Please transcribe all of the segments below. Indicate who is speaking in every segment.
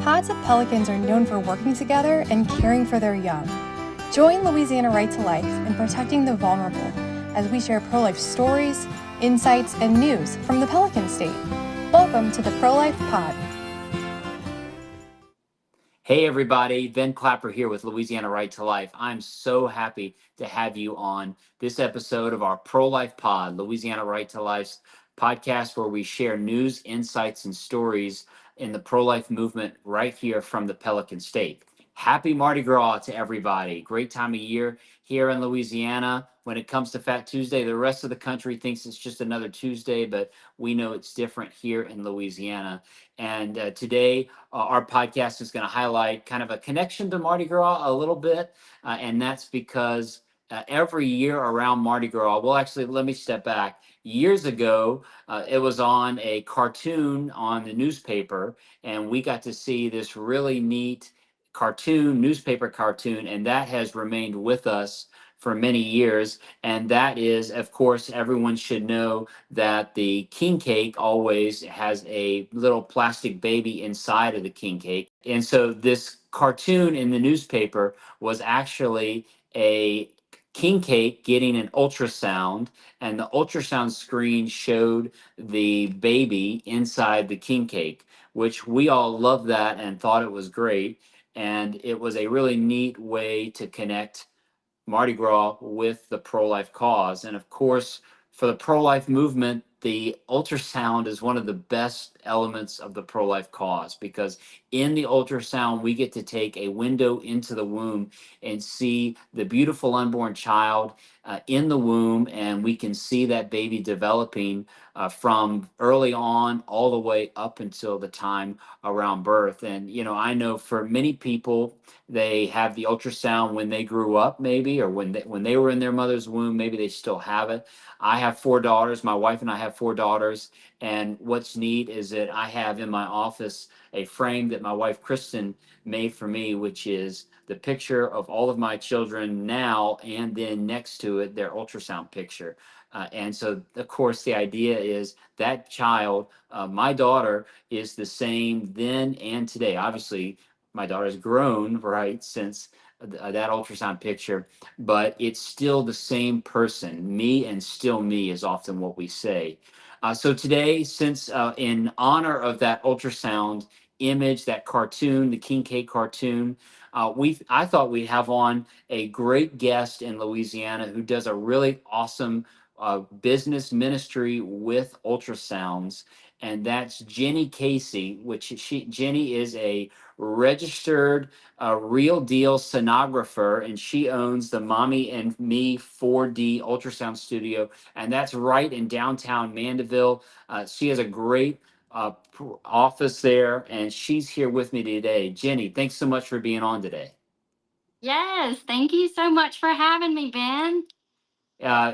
Speaker 1: pods of pelicans are known for working together and caring for their young. Join Louisiana Right to Life in protecting the vulnerable as we share pro-life stories, insights, and news from the Pelican State. Welcome to the Preaux Life Pod.
Speaker 2: Hey everybody, Ben Clapper here with Louisiana Right to Life. I'm so happy to have you on this episode of our Preaux Life Pod, Louisiana Right to Life's podcast where we share news, insights, and stories in the pro-life movement right here from the Pelican State. Happy Mardi Gras to everybody. Great time of year here in Louisiana. When it comes to Fat Tuesday, the rest of the country thinks it's just another Tuesday, but we know it's different here in Louisiana. And today, our podcast is going to highlight kind of a connection to Mardi Gras a little bit. And that's because every year around Mardi Gras, well, actually, let me step back. Years ago, it was on a cartoon on the newspaper, and we got to see this really neat newspaper cartoon, and that has remained with us for many years. And that is, of course, everyone should know that the king cake always has a little plastic baby inside of the king cake. And so this cartoon in the newspaper was actually a king cake getting an ultrasound, and the ultrasound screen showed the baby inside the king cake, which we all loved that and thought it was great. And it was a really neat way to connect Mardi Gras with the pro-life cause. And of course, for the pro-life movement, the ultrasound is one of the best elements of the pro-life cause, because in the ultrasound, we get to take a window into the womb and see the beautiful unborn child in the womb, and we can see that baby developing from early on all the way up until the time around birth. And, I know for many people, they have the ultrasound when they grew up, maybe, or when they were in their mother's womb, maybe they still have it. I have 4 daughters. My wife and I have 4 daughters. And what's neat is that I have in my office a frame that my wife Kristen made for me, which is the picture of all of my children now, and then next to it, their ultrasound picture. And so, of course, the idea is that child, my daughter, is the same then and today. Obviously, my daughter's grown, right, since that ultrasound picture, but it's still the same person. Me and still me is often what we say. So today, since in honor of that ultrasound image, that cartoon, the king cake cartoon, I thought we'd have on a great guest in Louisiana who does a really awesome business ministry with ultrasounds, and that's Jenny Casey. Jenny is a registered real deal sonographer, and she owns the Mommy and Me 4D ultrasound studio, and that's right in downtown Mandeville. She has a great office there, and she's here with me today. Jenny, thanks so much for being on today.
Speaker 3: Yes, thank you so much for having me, Ben.
Speaker 2: uh,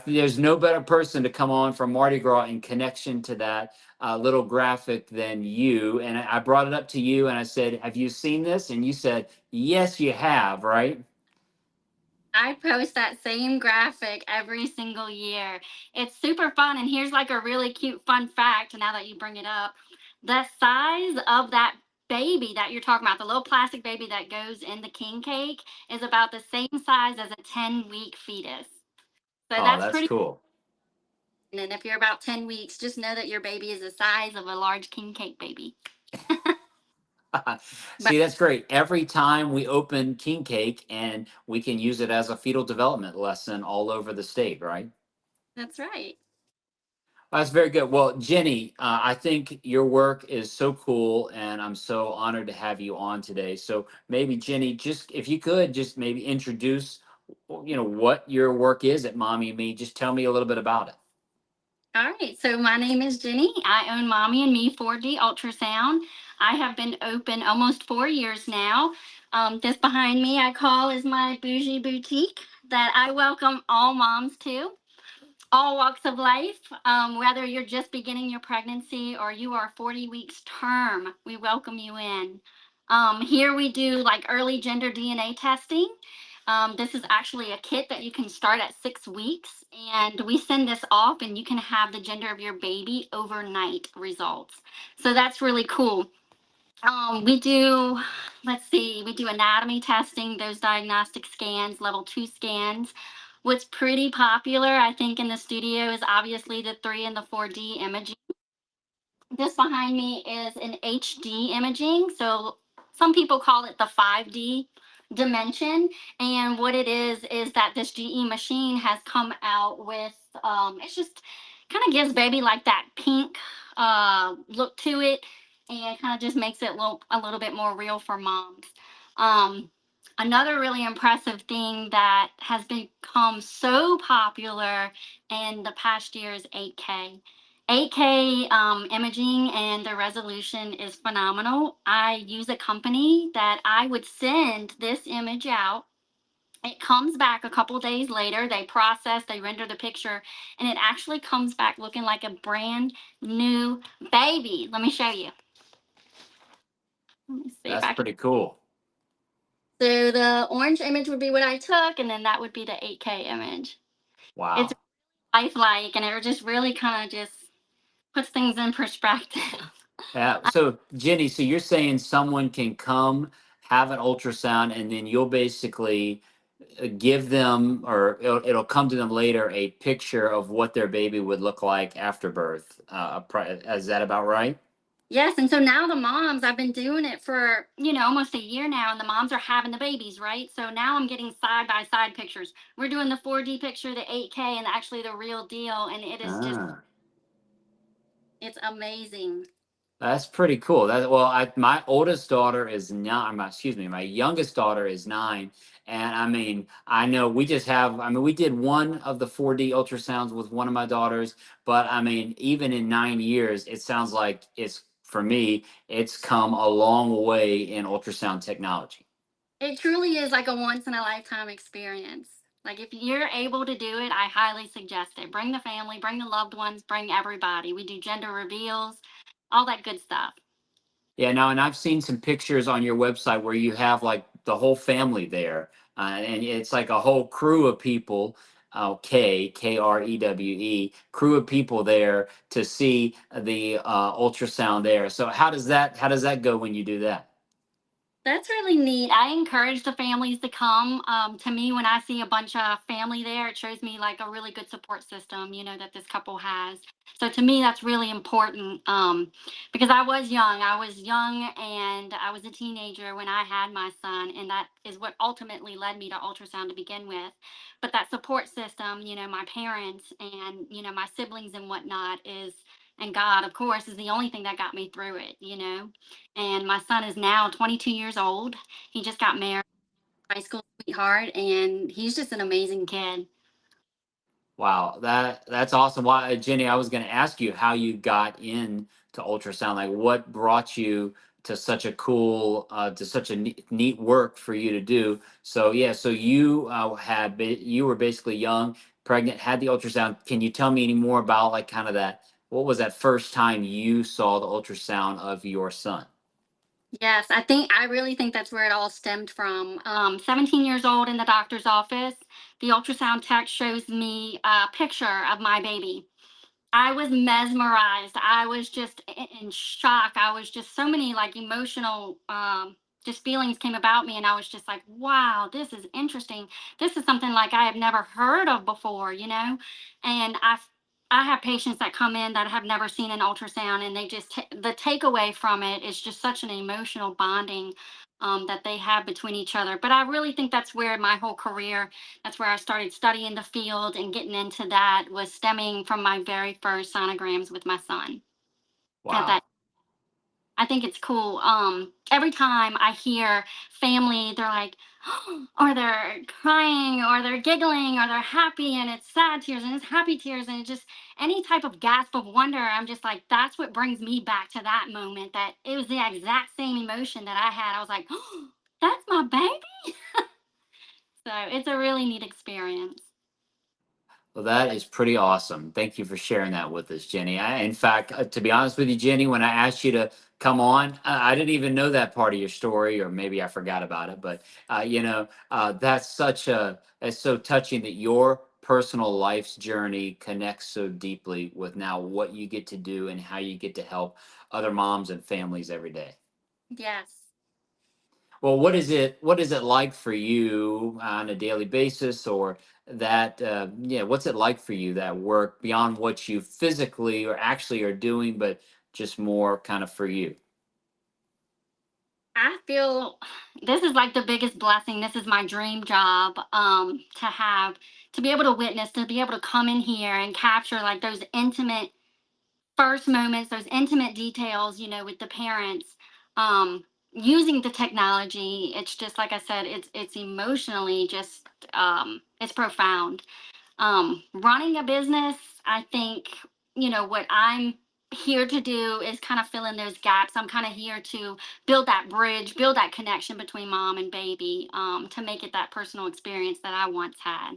Speaker 2: there's no better person to come on from Mardi Gras in connection to that little graphic than you. And I brought it up to you and I said, have you seen this? And you said, yes, you have, right?
Speaker 3: I post that same graphic every single year. It's super fun. And here's like a really cute fun fact now that you bring it up. The size of that baby that you're talking about, the little plastic baby that goes in the king cake, is about the same size as a 10-week fetus. So
Speaker 2: Oh,
Speaker 3: that's
Speaker 2: that's
Speaker 3: pretty.
Speaker 2: cool.
Speaker 3: And if you're about 10 weeks, just know that your baby is the size of a large king cake baby. But
Speaker 2: See, that's great. Every time we open king cake, and we can use it as a fetal development lesson all over the state, right?
Speaker 3: that's right.
Speaker 2: That's very good. Well, Jenny, I think your work is so cool, and I'm so honored to have you on today. So maybe, Jenny, just if you could just maybe introduce, what your work is at Mommy and Me. Just tell me a little bit about it.
Speaker 3: All right, so my name is Jenny. I own Mommy and Me 4D Ultrasound. I have been open almost 4 years now. This behind me, I call is my bougie boutique that I welcome all moms to, all walks of life. Whether you're just beginning your pregnancy or you are 40 weeks term, we welcome you in. Here we do like early gender DNA testing. This is actually a kit that you can start at 6 weeks, and we send this off, and you can have the gender of your baby overnight results. So that's really cool. We do, let's see, we do anatomy testing, those diagnostic scans, level 2 scans. What's pretty popular, I think, in the studio is obviously the 3 and the 4D imaging. This behind me is an HD imaging. So some people call it the 5D dimension. And what it is that this GE machine has come out with, it's just kind of gives baby like that pink look to it, and kind of just makes it look a little bit more real for moms. Um, Another really impressive thing that has become so popular in the past year is 8K. 8K imaging, and the resolution is phenomenal. I use a company that I would send this image out. It comes back a couple days later. They process, they render the picture, and it actually comes back looking like a brand new baby. Let me show you. Let me see if
Speaker 2: That's
Speaker 3: I can.
Speaker 2: pretty cool.
Speaker 3: So the orange image would be what I took, and then that would be the 8K image. It's
Speaker 2: Wow.
Speaker 3: lifelike, and it just really kind of just puts things in perspective.
Speaker 2: So Jenny, so you're saying someone can come have an ultrasound and then you'll basically give them, or it'll come to them later, a picture of what their baby would look like after birth. Is that about right?
Speaker 3: Yes, and so now the moms, I've been doing it for, almost a year now, and the moms are having the babies, right? So now I'm getting side by side pictures. We're doing the 4D picture, the 8K, and actually the real deal, and it is just,
Speaker 2: Ah.
Speaker 3: it's amazing.
Speaker 2: That's pretty cool. My oldest daughter is nine. Excuse me, my youngest daughter is 9, and I mean, I know we just have. I mean, we did one of the 4D ultrasounds with one of my daughters, but I mean, even in 9 years, it sounds like it's for me. It's come a long way in ultrasound technology.
Speaker 3: It truly is like a once in a lifetime experience. Like if you're able to do it, I highly suggest it. Bring the family, bring the loved ones, bring everybody. We do gender reveals, all that good stuff.
Speaker 2: Yeah, now, and I've seen some pictures on your website where you have like the whole family there, and it's like a whole crew of people. Krewe, crew of people there to see the ultrasound there. So how does that go when you do that?
Speaker 3: That's really neat. I encourage the families to come. To me, when I see a bunch of family there, it shows me like a really good support system, that this couple has. So to me, that's really important, because I was young. I was young and I was a teenager when I had my son, and that is what ultimately led me to ultrasound to begin with. But that support system, my parents and, my siblings and whatnot and God, of course, is the only thing that got me through it. And my son is now 22 years old. He just got married, high school sweetheart, and he's just an amazing kid.
Speaker 2: Wow, that's awesome. Why, Jenny, I was going to ask you how you got into ultrasound. Like, what brought you to such a neat work for you to do? So yeah, so you were basically young, pregnant, had the ultrasound. Can you tell me any more about like kind of that? What was that first time you saw the ultrasound of your son?
Speaker 3: Yes, I really think that's where it all stemmed from. 17 years old in the doctor's office, the ultrasound tech shows me a picture of my baby. I was mesmerized. I was just in shock. I was just so many like emotional just feelings came about me, and I was just like, wow, this is interesting. This is something like I have never heard of before. And I have patients that come in that have never seen an ultrasound, and they just the takeaway from it is just such an emotional bonding that they have between each other. But I really think that's where my whole career, that's where I started studying the field and getting into that, was stemming from my very first sonograms with my son. At that,
Speaker 2: Wow.
Speaker 3: I think it's cool. Every time I hear family, they're like, or they're crying, or they're giggling, or they're happy, and it's sad tears and it's happy tears, and it just any type of gasp of wonder. I'm just like, that's what brings me back to that moment. That it was the exact same emotion that I had. I was like, that's my baby. So it's a really neat experience.
Speaker 2: Well, that is pretty awesome. Thank you for sharing that with us, Jenny. In fact, to be honest with you, Jenny, when I asked you to come on, I didn't even know that part of your story, or maybe I forgot about it. But it's so touching that your personal life's journey connects so deeply with now what you get to do and how you get to help other moms and families every day.
Speaker 3: Yes.
Speaker 2: Well, what is it like for you on a daily basis, or that yeah, what's it like for you, that work beyond what you physically or actually are doing, but just more kind of for you?
Speaker 3: I feel this is like the biggest blessing. This is my dream job, to have, to be able to witness, to be able to come in here and capture like those intimate first moments, those intimate details, with the parents, using the technology. It's just like I said, it's emotionally just, it's profound. Running a business, I think, what I'm here to do is kind of fill in those gaps. I'm kind of here to build that bridge, build that connection between mom and baby, to make it that personal experience that I once had.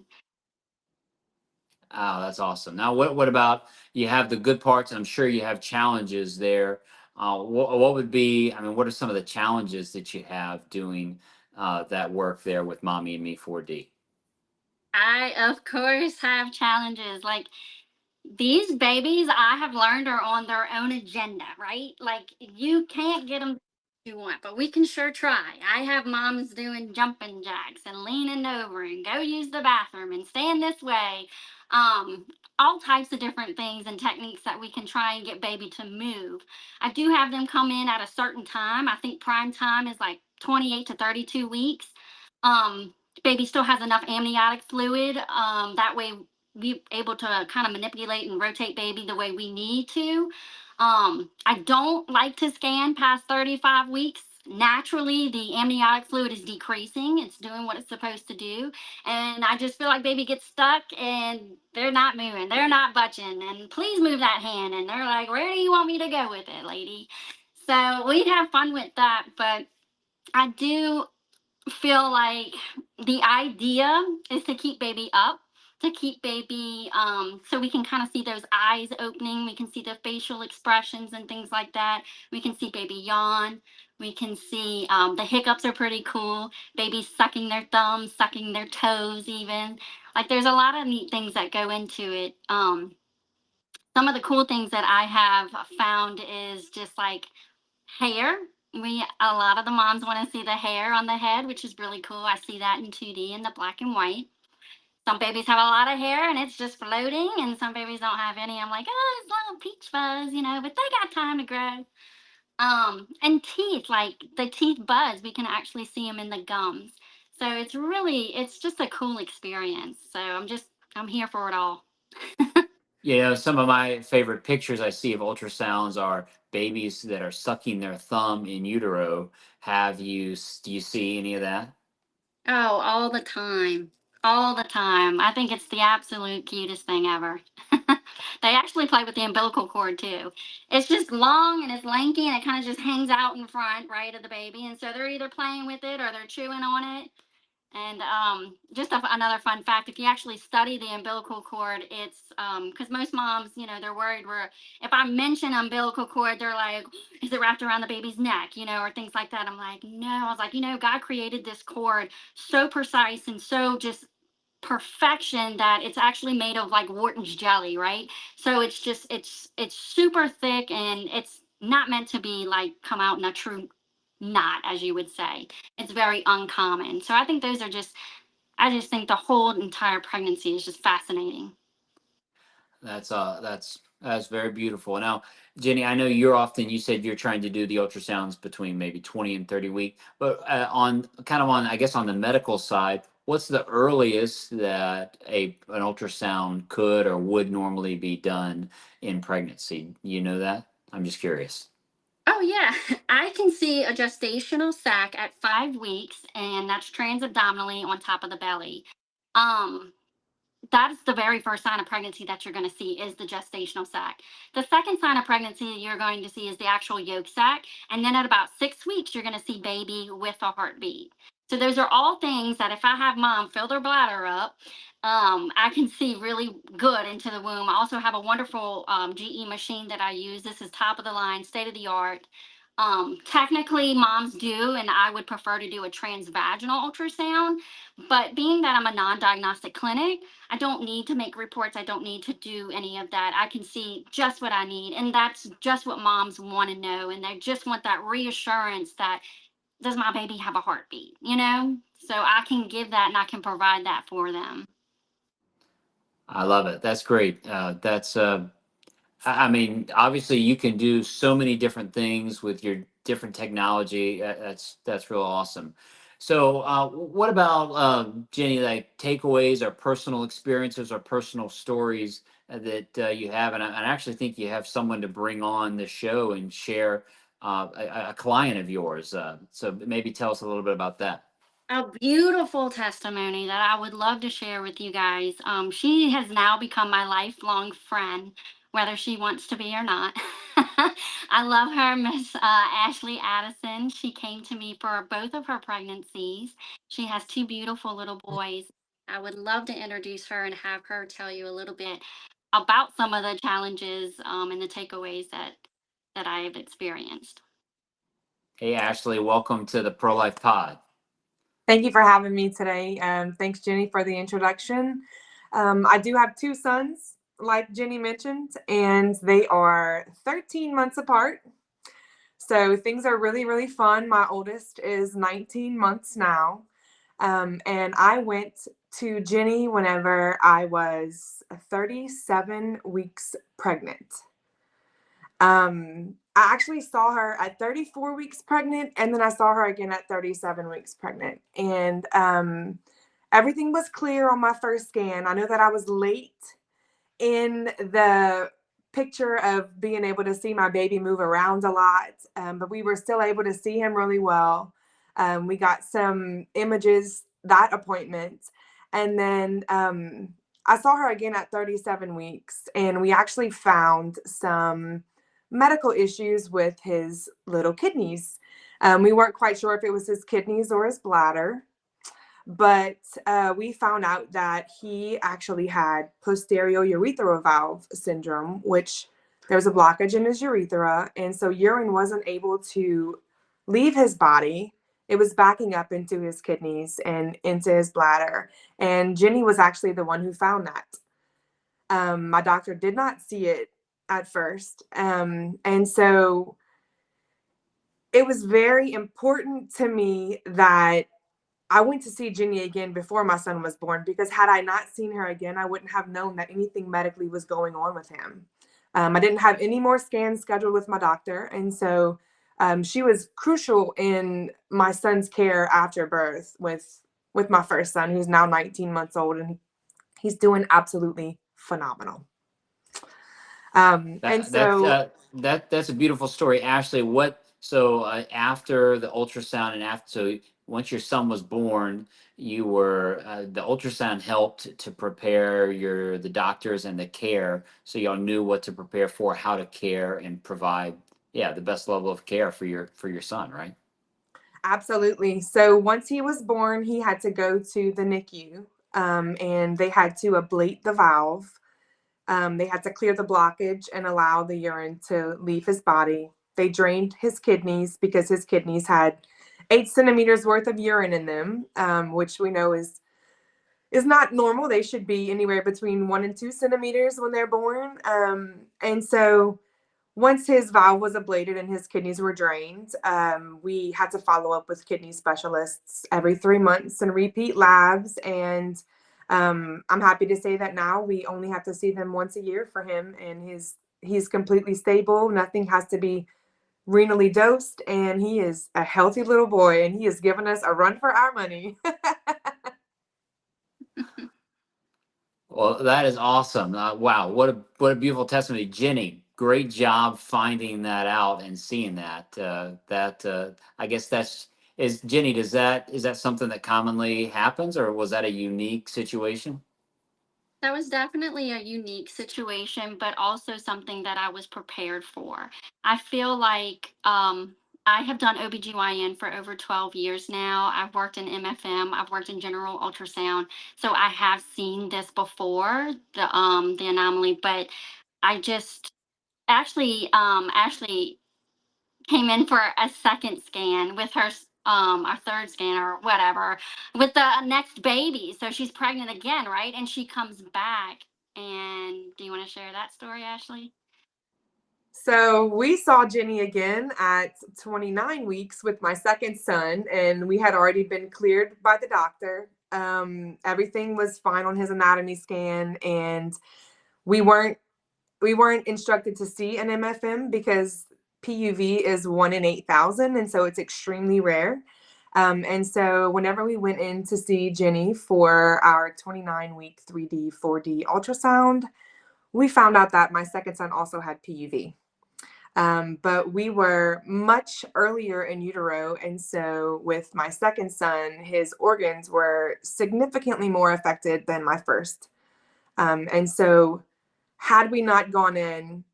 Speaker 2: Oh, that's awesome. Now, what about, you have the good parts? I'm sure you have challenges there. What would be? I mean, what are some of the challenges that you have doing that work there with Mommy and Me 4D?
Speaker 3: I, of course, have challenges. Like, these babies, I have learned, are on their own agenda, right? Like, you can't get them you want, but we can sure try. I have moms doing jumping jacks and leaning over and go use the bathroom and stand this way. Um, all types of different things and techniques that we can try and get baby to move. I do have them come in at a certain time. I think prime time is like 28 to 32 weeks. Um, baby still has enough amniotic fluid. That way we able to kind of manipulate and rotate baby the way we need to. I don't like to scan past 35 weeks. Naturally, the amniotic fluid is decreasing. It's doing what it's supposed to do. And I just feel like baby gets stuck and they're not moving. They're not budging. And please move that hand. And they're like, where do you want me to go with it, lady? So we have fun with that. But I do feel like the idea is to keep baby up, to keep baby, so we can kind of see those eyes opening, we can see the facial expressions and things like that. We can see baby yawn. We can see, the hiccups are pretty cool. Babies sucking their thumbs, sucking their toes, even. Like, there's a lot of neat things that go into it. Some of the cool things that I have found is just like hair. A lot of the moms want to see the hair on the head, which is really cool. I see that in 2D in the black and white. Some babies have a lot of hair and it's just floating, and some babies don't have any. I'm like, oh, it's little peach fuzz, but they got time to grow. And teeth, like the teeth buds, we can actually see them in the gums. So it's just a cool experience. So I'm here for it all.
Speaker 2: Yeah, some of my favorite pictures I see of ultrasounds are babies that are sucking their thumb in utero. Do you see any of that?
Speaker 3: Oh, all the time. All the time. I think it's the absolute cutest thing ever. They actually play with the umbilical cord too. It's just long and it's lanky and it kind of just hangs out in front, right, of the baby. And so they're either playing with it or they're chewing on it. And just another fun fact: if you actually study the umbilical cord, it's because most moms, they're worried where if I mention umbilical cord, they're like, is it wrapped around the baby's neck, or things like that. I'm like, no. I was like, God created this cord so precise and so just perfection that it's actually made of like Wharton's jelly, right? So it's just it's super thick and it's not meant to be like come out in a true knot, as you would say. It's very uncommon. So I just think the whole entire pregnancy is just fascinating.
Speaker 2: That's very beautiful. Now, Jenny, I know you said you're trying to do the ultrasounds between maybe 20 and 30 weeks, but I guess on the medical side, what's the earliest that an ultrasound could or would normally be done in pregnancy? You know that? I'm just curious.
Speaker 3: Oh yeah, I can see a gestational sac at 5 weeks, and that's transabdominally on top of the belly. Um, That's the very first sign of pregnancy that you're going to see is the gestational sac. The second sign of pregnancy you're going to see is the actual yolk sac. And then at about 6 weeks, you're going to see baby with a heartbeat. So those are all things that if I have mom fill their bladder up, I can see really good into the womb. I also have a wonderful GE machine that I use. This is top of the line, state of the art. Technically, moms do, and I would prefer to do a transvaginal ultrasound. But being that I'm a non diagnostic clinic, I don't need to make reports. I don't need to do any of that. I can see just what I need. And that's just what moms want to know. And they just want that reassurance that, does my baby have a heartbeat? So I can give that and I can provide that for them.
Speaker 2: I love it. That's great. I mean, obviously, you can do so many different things with your different technology. That's real awesome. So, what about Jenny? Like takeaways or personal experiences or personal stories that you have, and I actually think you have someone to bring on the show and share a client of yours. So maybe tell us a little bit about that.
Speaker 3: A beautiful testimony that I would love to share with you guys. She has now become my lifelong friend, whether she wants to be or not. I love her, Miss Ashley Addison. She came to me for both of her pregnancies. She has two beautiful little boys. I would love to introduce her and have her tell you a little bit about some of the challenges and the takeaways that I have experienced.
Speaker 2: Hey, Ashley, welcome to the Pro Life Pod.
Speaker 4: Thank you for having me today. Thanks, Jenny, for the introduction. I do have two sons, like Jenny mentioned, and they are 13 months apart. So things are really, really fun. My oldest is 19 months now. And I went to Jenny whenever I was 37 weeks pregnant. I actually saw her at 34 weeks pregnant, and then I saw her again at 37 weeks pregnant. And everything was clear on my first scan. I know that I was late in the picture of being able to see my baby move around a lot, but we were still able to see him really well. We got some images that appointment, and then I saw her again at 37 weeks, and we actually found some medical issues with his little kidneys. We weren't quite sure if it was his kidneys or his bladder, but we found out that he actually had posterior urethral valve syndrome, which there's a blockage in his urethra, and so urine wasn't able to leave his body. It was backing up into his kidneys and into his bladder, and Jenny was actually the one who found that. My doctor did not see it at first. And so it was very important to me that I went to see Jenny again before my son was born, because had I not seen her again, I wouldn't have known that anything medically was going on with him. I didn't have any more scans scheduled with my doctor. And so she was crucial in my son's care after birth with my first son, who's now 19 months old, and he's doing absolutely phenomenal.
Speaker 2: That's a beautiful story, Ashley. After the ultrasound and once your son was born, you were the ultrasound helped to prepare the doctors and the care, so y'all knew what to prepare for, how to care and provide, the best level of care for your son, right?
Speaker 4: Absolutely. So once he was born, he had to go to the NICU, and they had to ablate the valve. They had to clear the blockage and allow the urine to leave his body. They drained his kidneys because his kidneys had 8 centimeters worth of urine in them, which we know is not normal. They should be anywhere between 1 and 2 centimeters when they're born. And so once his valve was ablated and his kidneys were drained, we had to follow up with kidney specialists every 3 months and repeat labs. And I'm happy to say that now we only have to see them once a year for him, and he's completely stable. Nothing has to be renally dosed, and he is a healthy little boy, and he has given us a run for our money.
Speaker 2: Well, that is awesome. Wow, what a beautiful testimony, Jenny. Great job finding that out and seeing that. I guess is Jenny. Is that something that commonly happens, or was that a unique situation?
Speaker 3: That was definitely a unique situation, but also something that I was prepared for. I feel like I have done OBGYN for over 12 years now. I've worked in MFM, I've worked in general ultrasound. So I have seen this before, the anomaly, but I just Ashley came in for a second scan with her, our third scan or whatever, with the next baby. So she's pregnant again, right? And she comes back. And do you want to share that story, Ashley?
Speaker 4: So we saw Jenny again at 29 weeks with my second son, and we had already been cleared by the doctor. Everything was fine on his anatomy scan, and we weren't instructed to see an MFM because PUV is 1 in 8,000, and so it's extremely rare. And so whenever we went in to see Jenny for our 29-week 3D, 4D ultrasound, we found out that my second son also had PUV. But we were much earlier in utero. And so with my second son, his organs were significantly more affected than my first. And so had we not gone in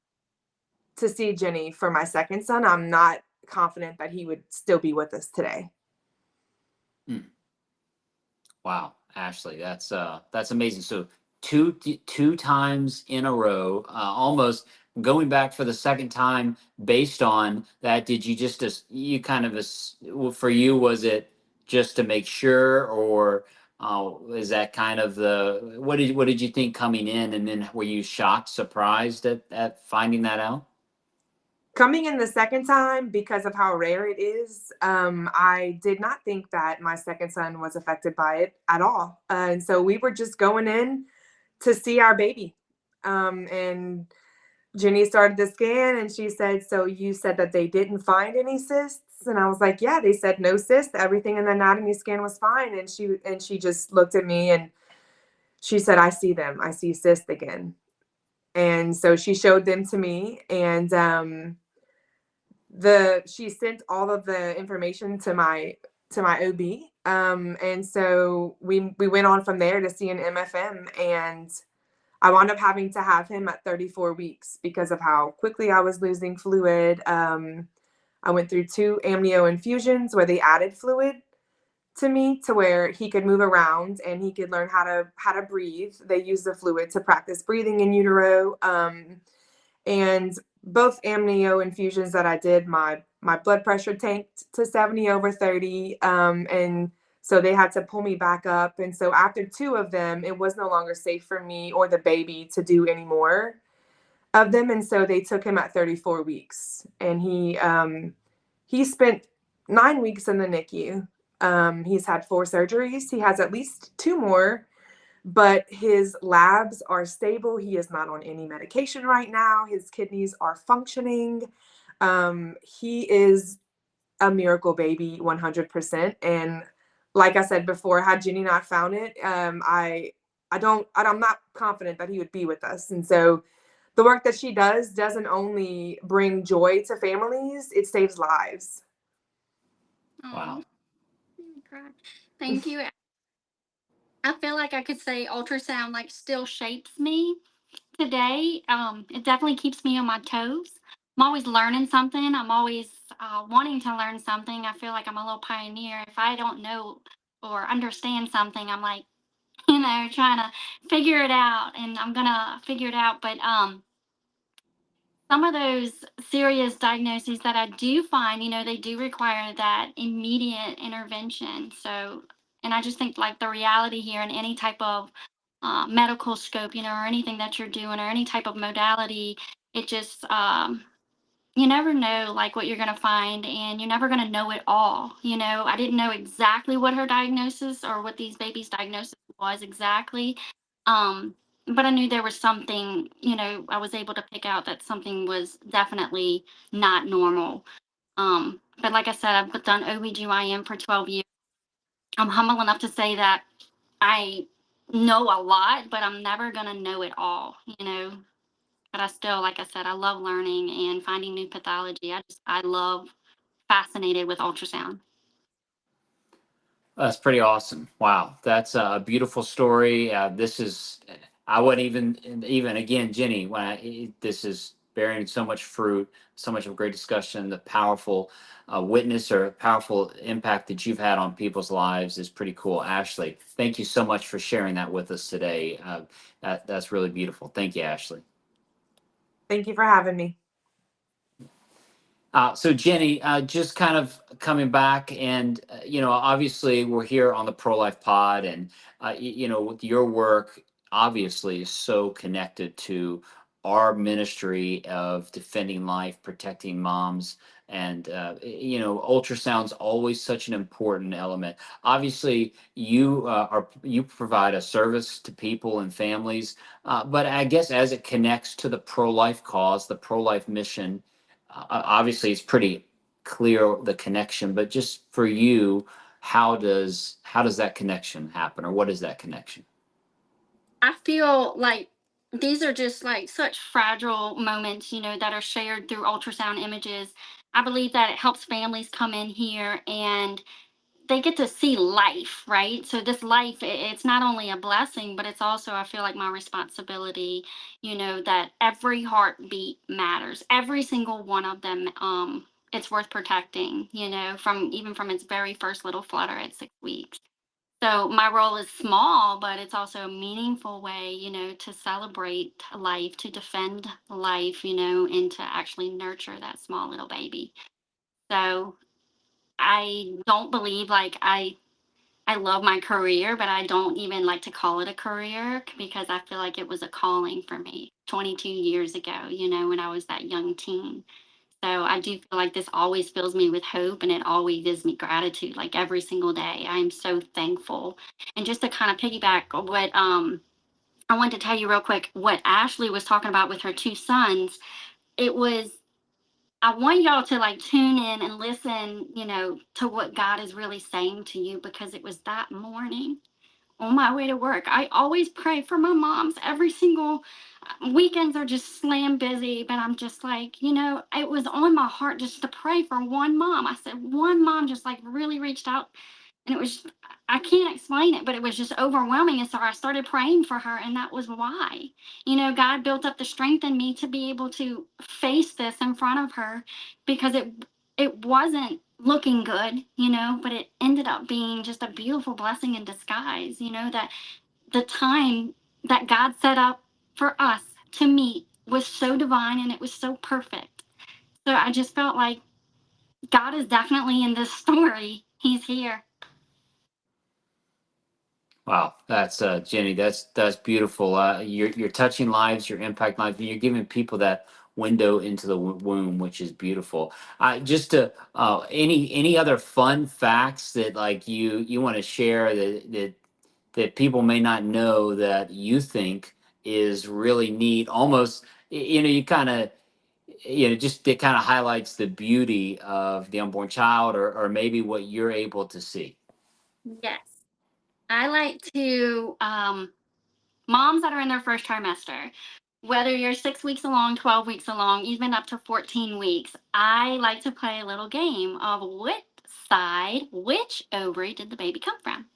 Speaker 4: to see Jenny for my second son, I'm not confident that he would still be with us today.
Speaker 2: Wow, Ashley, that's amazing. So two times in a row, almost going back for the second time based on that. Did you just you kind of for you, was it just to make sure, or is that kind of the what did you think coming in, and then were you shocked, surprised at finding that out?
Speaker 4: Coming in the second time, because of how rare it is, I did not think that my second son was affected by it at all. And so we were just going in to see our baby. And Jenny started the scan and she said, "So you said that they didn't find any cysts?" And I was like, "Yeah, they said no cysts. Everything in the anatomy scan was fine." And she just looked at me and she said, "I see them. I see cysts again." And so she showed them to me, and she sent all of the information to my OB. And so we went on from there to see an MFM, and I wound up having to have him at 34 weeks because of how quickly I was losing fluid. I went through 2 amnio infusions where they added fluid to me to where he could move around and he could learn how to breathe. They use the fluid to practice breathing in utero. And both amnio infusions that I did, my blood pressure tanked to 70/30. And so they had to pull me back up. And so after 2 of them, it was no longer safe for me or the baby to do any more of them. And so they took him at 34 weeks. And he spent 9 weeks in the NICU. He's had 4 surgeries. He has at least 2 more, but his labs are stable. He is not on any medication right now. His kidneys are functioning. He is a miracle baby, 100%. And like I said before, had Jenny not found it, I'm not confident that he would be with us. And so the work that she does doesn't only bring joy to families, it saves lives.
Speaker 2: Wow.
Speaker 3: Thank you. I feel like I could say ultrasound like still shapes me today. It definitely keeps me on my toes. I'm always learning something. I'm always wanting to learn something. I feel like I'm a little pioneer. If I don't know or understand something, I'm like, trying to figure it out, and I'm gonna figure it out. But some of those serious diagnoses that I do find, they do require that immediate intervention. So, and I just think like the reality here in any type of medical scope, or anything that you're doing or any type of modality, it just, you never know like what you're going to find, and you're never going to know it all. I didn't know exactly what her diagnosis or what these babies' diagnosis was exactly. But I knew there was something, I was able to pick out that something was definitely not normal. But like I said, I've done OBGYN for 12 years. I'm humble enough to say that I know a lot, but I'm never going to know it all. But I still, like I said, I love learning and finding new pathology. I love, fascinated with ultrasound.
Speaker 2: That's pretty awesome. Wow, that's a beautiful story. I wouldn't even again, Jenny. This is bearing so much fruit, so much of great discussion. The powerful witness or powerful impact that you've had on people's lives is pretty cool. Ashley, thank you so much for sharing that with us today. That's really beautiful. Thank you, Ashley.
Speaker 4: Thank you for having me.
Speaker 2: So Jenny, just kind of coming back, and obviously we're here on the Pro Life Pod, and with your work, obviously is so connected to our ministry of defending life, protecting moms, and ultrasound's always such an important element. Obviously, you provide a service to people and families, but I guess as it connects to the pro life cause, the pro life mission. Obviously it's pretty clear the connection, but just for you, how does that connection happen, or what is that connection?
Speaker 3: I feel like these are just like such fragile moments, that are shared through ultrasound images. I believe that it helps families come in here and they get to see life, right? So this life, it's not only a blessing, but it's also, I feel like, my responsibility, that every heartbeat matters. Every single one of them, it's worth protecting, from its very first little flutter at 6 weeks. So my role is small, but it's also a meaningful way, to celebrate life, to defend life, and to actually nurture that small little baby. So I don't believe like I love my career, but I don't even like to call it a career because I feel like it was a calling for me 22 years ago, when I was that young teen. So I do feel like this always fills me with hope and it always gives me gratitude like every single day. I am so thankful. And just to kind of piggyback on what I wanted to tell you real quick what Ashley was talking about with her two sons, it was I want y'all to like tune in and listen, to what God is really saying to you because it was that morning on my way to work. I always pray for my moms every single weekends are just slam busy, but I'm just like, it was on my heart just to pray for one mom. I said one mom just like really reached out and it was I can't explain it, but it was just overwhelming. And so I started praying for her, and that was why. God built up the strength in me to be able to face this in front of her because it wasn't looking good, but it ended up being just a beautiful blessing in disguise, that the time that God set up for us to meet was so divine and it was so perfect. So I just felt like God is definitely in this story. He's here.
Speaker 2: Wow, that's Jenny. That's beautiful. You're touching lives, you're impacting lives, and you're giving people that window into the womb, which is beautiful. Just to any other fun facts that like you want to share that people may not know that you think is really neat. Almost, you kind of just it kind of highlights the beauty of the unborn child, or maybe what you're able to see.
Speaker 3: Yes. I like to, moms that are in their first trimester, whether you're 6 weeks along, 12 weeks along, even up to 14 weeks, I like to play a little game of which ovary did the baby come from?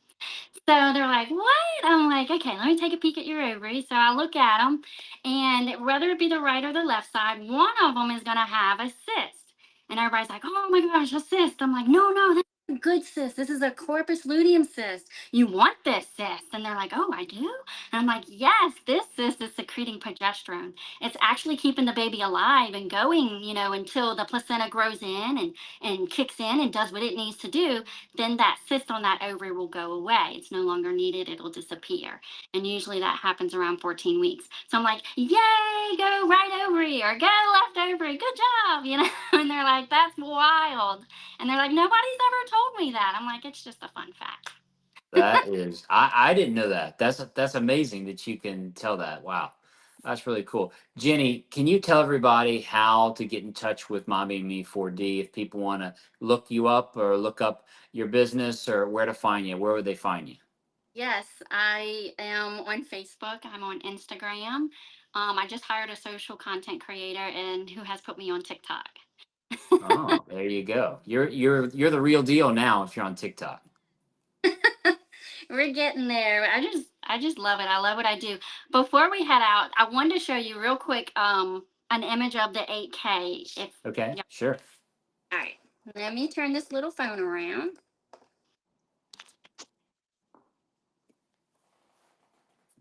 Speaker 3: So they're like, "What?" I'm like, "Okay, let me take a peek at your ovary." So I look at them, and whether it be the right or the left side, one of them is going to have a cyst. And everybody's like, "Oh my gosh, a cyst." I'm like, "No, no, that's a good cyst. This is a corpus luteum cyst. You want this cyst." And they're like, "Oh, I do?" And I'm like, "Yes, this cyst is secreting progesterone. It's actually keeping the baby alive and going, until the placenta grows in and kicks in and does what it needs to do, then that cyst on that ovary will go away. It's no longer needed, it'll disappear. And usually that happens around 14 weeks. So I'm like, yay, go right ovary or go left ovary. Good job, And they're like, that's wild. And they're like, nobody's ever told me that. I'm like, it's just a fun fact.
Speaker 2: That is, I didn't know that. That's amazing that you can tell that. Wow, that's really cool. Jenny, can you tell everybody how to get in touch with Mommy and Me 4D if people want to look you up or look up your business, or where to find you? Where would they find you?
Speaker 3: Yes, I am on Facebook. I'm on Instagram. I just hired a social content creator and who has put me on TikTok.
Speaker 2: Oh, there you go. You're the real deal now if you're on TikTok.
Speaker 3: We're getting there. I just love it. I love what I do. Before we head out, I wanted to show you real quick an image of the 8K. If
Speaker 2: Okay,
Speaker 3: yeah.
Speaker 2: sure.
Speaker 3: All right. Let me turn this little phone around.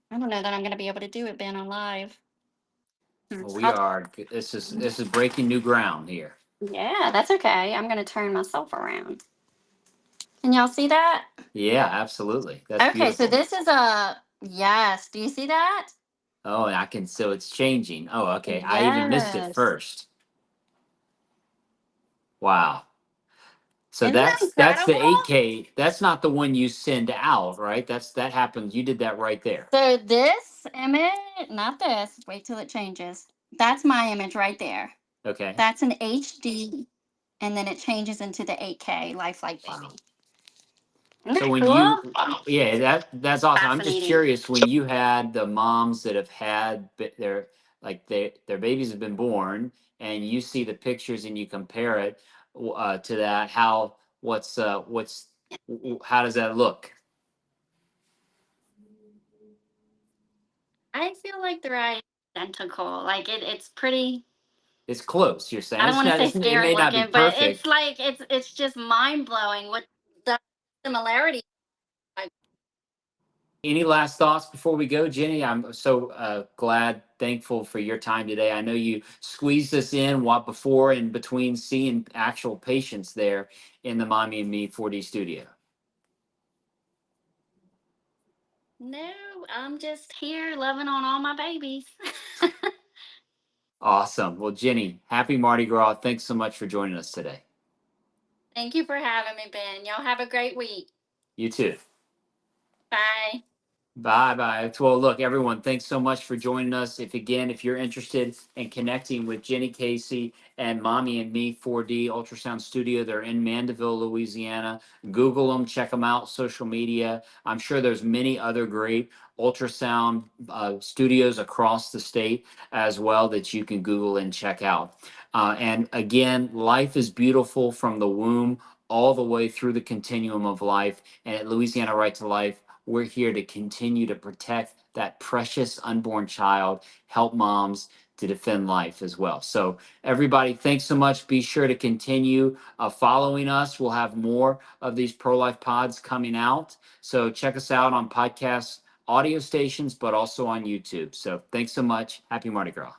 Speaker 3: I don't know that I'm going to be able to do it being on live.
Speaker 2: Well, we
Speaker 3: I'll-
Speaker 2: are. This is breaking new ground here.
Speaker 3: Yeah, that's okay. I'm going to turn myself around. Can y'all see that?
Speaker 2: Yeah, absolutely. That's
Speaker 3: Okay, so
Speaker 2: beautiful.
Speaker 3: this is a, yes, do you see that?
Speaker 2: Oh, I can, so it's changing. Oh, okay. I even missed it
Speaker 3: Yes.
Speaker 2: first. Wow. So
Speaker 3: Isn't that
Speaker 2: that's the
Speaker 3: incredible?
Speaker 2: 8K. That's not the one you send out, right? That happens. You did that right there.
Speaker 3: So this image, not this, wait till it changes. That's my image right there.
Speaker 2: Okay.
Speaker 3: That's an HD, and then it changes into the 8K lifelike baby.
Speaker 2: Wow.
Speaker 3: Isn't
Speaker 2: So
Speaker 3: that
Speaker 2: when
Speaker 3: cool?
Speaker 2: yeah, that's awesome. I'm just
Speaker 3: Fascinating.
Speaker 2: curious, when you had the moms that have had their, like, their babies have been born, and you see the pictures and you compare it to that, how does that look?
Speaker 3: I feel like they're identical. Like it's pretty.
Speaker 2: It's close. You're
Speaker 3: I
Speaker 2: saying
Speaker 3: don't want to say
Speaker 2: it
Speaker 3: scary
Speaker 2: may not be
Speaker 3: looking, but
Speaker 2: perfect.
Speaker 3: it's like it's just mind blowing what the similarity. Like,
Speaker 2: Any last thoughts before we go, Jenny? I'm so glad, thankful for your time today. I know you squeezed us in what before and between seeing actual patients there in the Mommy and Me 4D studio.
Speaker 3: no, I'm just here loving on all my babies.
Speaker 2: Awesome. Well, Jenny, happy Mardi Gras. Thanks so much for joining us today.
Speaker 3: Thank you for having me, Ben. Y'all have a great week.
Speaker 2: You too.
Speaker 3: Bye.
Speaker 2: Bye bye. Well, look, everyone, thanks so much for joining us. If you're interested in connecting with Jenny Casey and Mommy and Me 4D Ultrasound Studio, they're in Mandeville, Louisiana. Google them, check them out, social media. I'm sure there's many other great ultrasound studios across the state as well that you can Google and check out. And again, life is beautiful from the womb all the way through the continuum of life. And at Louisiana Right to Life, we're here to continue to protect that precious unborn child, help moms to defend life as well. So, everybody, thanks so much. Be sure to continue following us. We'll have more of these pro life pods coming out. So, check us out on podcast audio stations, but also on YouTube. So, thanks so much. Happy Mardi Gras.